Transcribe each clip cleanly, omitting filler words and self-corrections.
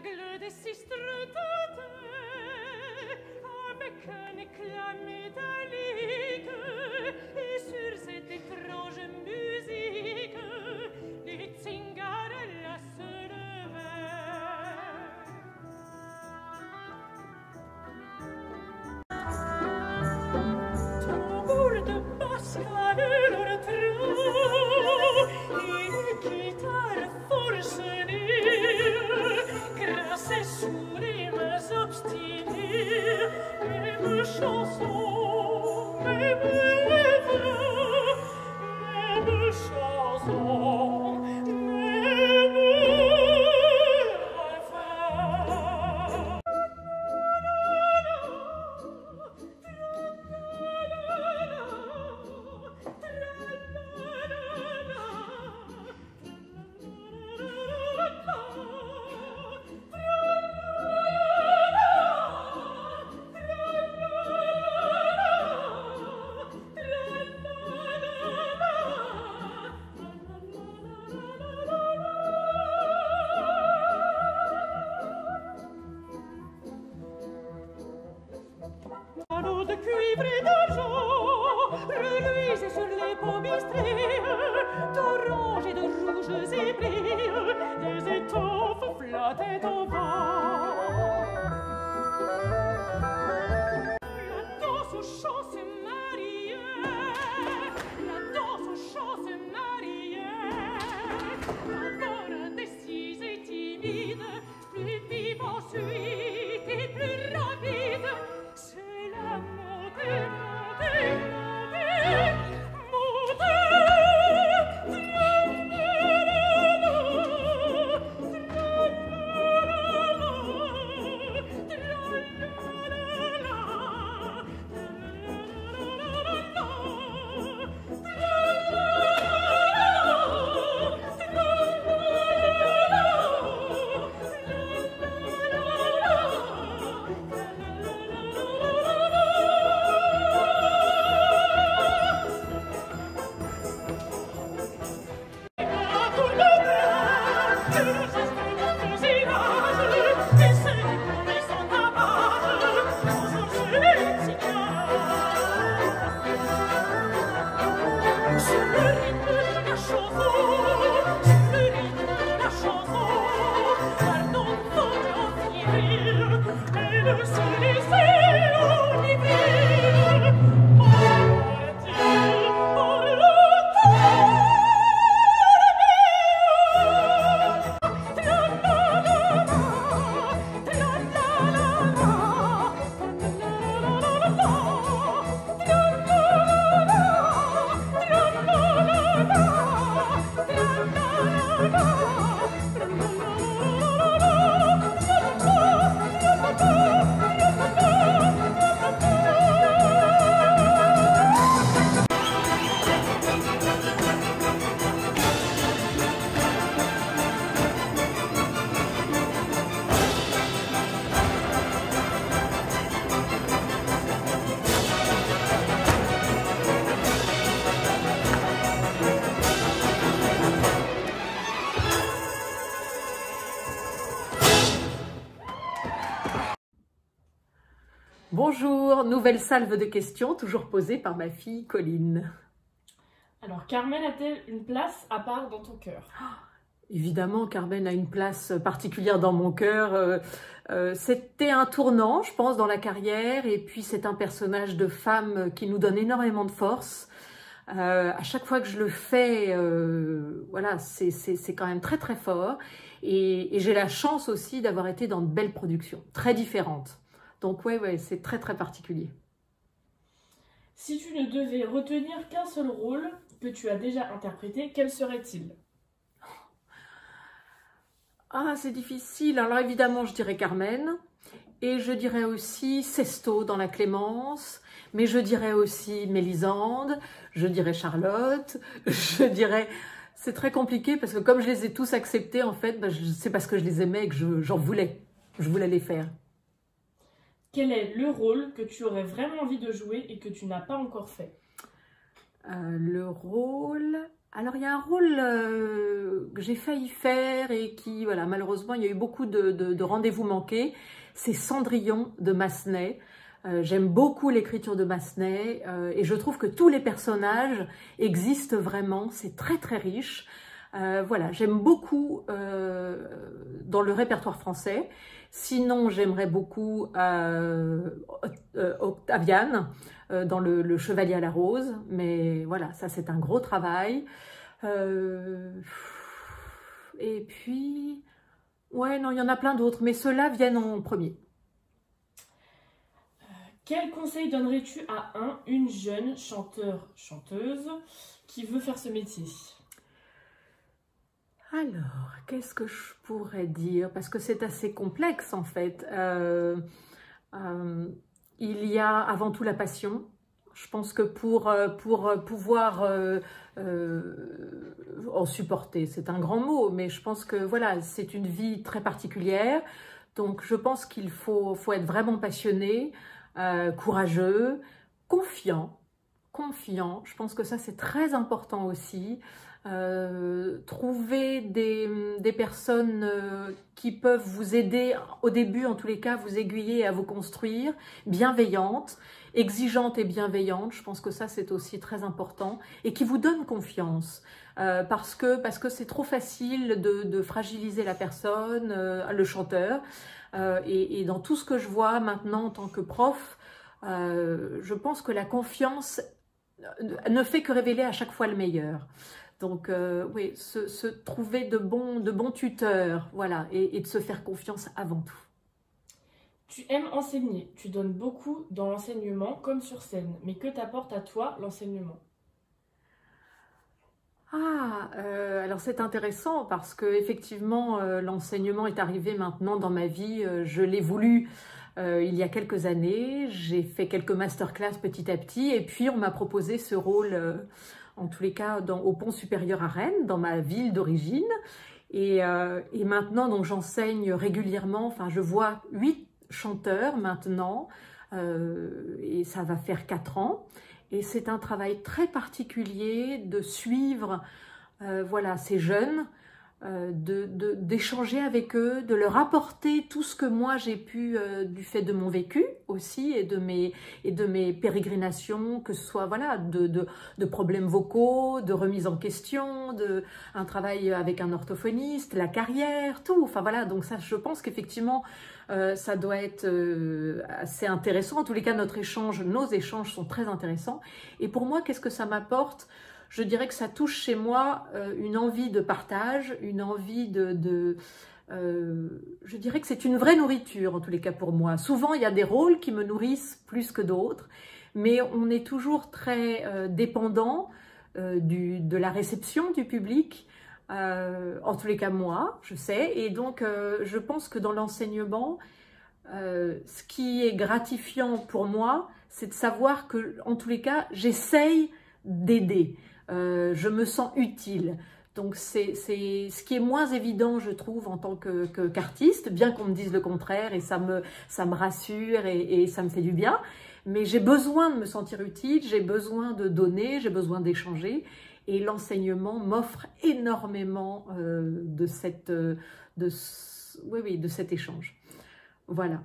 règle des sistres de avec un éclat métallique, et sur cette étrange musique, les Zingarella se levèrent. Tambour de basse et leur trot, et guitare forcenée, grâce sur les mains obstinées, même chanson, même voix, même chanson, même refrain. Anneaux de cuivre et d'argent reluisent sur les peaux bistrées, d'orange et de rouges ébris, des étoffes flottaient au vent. La danse au chant se mariait, la danse au chant se mariait, d'abord indécise et timide, plus vive ensuite et plus rapide. C'est la montée, montée, montée, Bonjour, nouvelle salve de questions, toujours posée par ma fille Colline. Alors, Carmen a-t-elle une place à part dans ton cœur? Évidemment, Carmen a une place particulière dans mon cœur. C'était un tournant, je pense, dans la carrière, et puis c'est un personnage de femme qui nous donne énormément de force. À chaque fois que je le fais, voilà, c'est quand même très très fort. Et j'ai la chance aussi d'avoir été dans de belles productions, très différentes. Donc ouais, c'est très très particulier. Si tu ne devais retenir qu'un seul rôle que tu as déjà interprété, quel serait-il? Ah, c'est difficile. Alors évidemment, je dirais Carmen. Et je dirais aussi Sesto dans La Clémence. Mais je dirais aussi Mélisande. Je dirais Charlotte. Je dirais... C'est très compliqué parce que comme je les ai tous acceptés, en fait, c'est parce que je les aimais et que j'en voulais. Je voulais les faire. Quel est le rôle que tu aurais vraiment envie de jouer et que tu n'as pas encore fait? Le rôle... Alors, il y a un rôle que j'ai failli faire et qui, voilà, malheureusement, il y a eu beaucoup de rendez-vous manqués. C'est Cendrillon de Massenet. J'aime beaucoup l'écriture de Massenet et je trouve que tous les personnages existent vraiment. C'est très, très riche. Voilà, j'aime beaucoup dans le répertoire français. Sinon, j'aimerais beaucoup Octaviane dans le Chevalier à la Rose. Mais voilà, ça c'est un gros travail. Et puis, ouais, non, il y en a plein d'autres, mais ceux-là viennent en premier. Quel conseil donnerais-tu à une jeune chanteuse qui veut faire ce métier? Alors, qu'est-ce que je pourrais dire? Parce que c'est assez complexe en fait. Il y a avant tout la passion. Je pense que pour pouvoir en supporter, c'est un grand mot, mais je pense que voilà, c'est une vie très particulière. Donc je pense qu'il faut être vraiment passionné, courageux, confiant. Je pense que ça c'est très important aussi. Trouver des personnes qui peuvent vous aider au début, en tous les cas, vous aiguiller à vous construire, bienveillantes, exigeantes et bienveillantes. Je pense que ça c'est aussi très important et qui vous donnent confiance parce que c'est trop facile de fragiliser la personne, le chanteur. Et dans tout ce que je vois maintenant en tant que prof, je pense que la confiance ne fait que révéler à chaque fois le meilleur. Donc oui, se trouver de bons tuteurs, voilà, et de se faire confiance avant tout. Tu aimes enseigner, tu donnes beaucoup dans l'enseignement comme sur scène, mais que t'apporte à toi l'enseignement? Alors c'est intéressant parce que effectivement l'enseignement est arrivé maintenant dans ma vie, je l'ai voulu il y a quelques années, j'ai fait quelques masterclass petit à petit et puis on m'a proposé ce rôle en tous les cas au Pont Supérieur à Rennes, dans ma ville d'origine. Et maintenant, donc j'enseigne régulièrement, enfin je vois 8 chanteurs maintenant, et ça va faire 4 ans. Et c'est un travail très particulier de suivre voilà, ces jeunes, d'échanger avec eux, de leur apporter tout ce que moi j'ai pu du fait de mon vécu aussi et de mes pérégrinations, que ce soit voilà, de problèmes vocaux, de remise en question, un travail avec un orthophoniste, la carrière, tout. Enfin voilà, donc ça, je pense qu'effectivement ça doit être assez intéressant. En tous les cas, nos échanges sont très intéressants. Et pour moi, qu'est-ce que ça m'apporte? Je dirais que ça touche chez moi une envie de partage, une envie je dirais que c'est une vraie nourriture en tous les cas pour moi. Souvent, il y a des rôles qui me nourrissent plus que d'autres, mais on est toujours très dépendant de la réception du public, en tous les cas moi, je sais. Et donc, je pense que dans l'enseignement, ce qui est gratifiant pour moi, c'est de savoir que, en tous les cas, j'essaye d'aider. Je me sens utile. Donc c'est ce qui est moins évident, je trouve, en tant qu'artiste, bien qu'on me dise le contraire et ça me rassure et ça me fait du bien. Mais j'ai besoin de me sentir utile, j'ai besoin de donner, j'ai besoin d'échanger. Et l'enseignement m'offre énormément de cet échange. Voilà.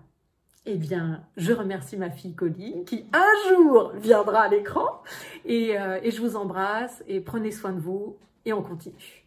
Eh bien, je remercie ma fille Colline qui un jour viendra à l'écran et je vous embrasse et prenez soin de vous et on continue.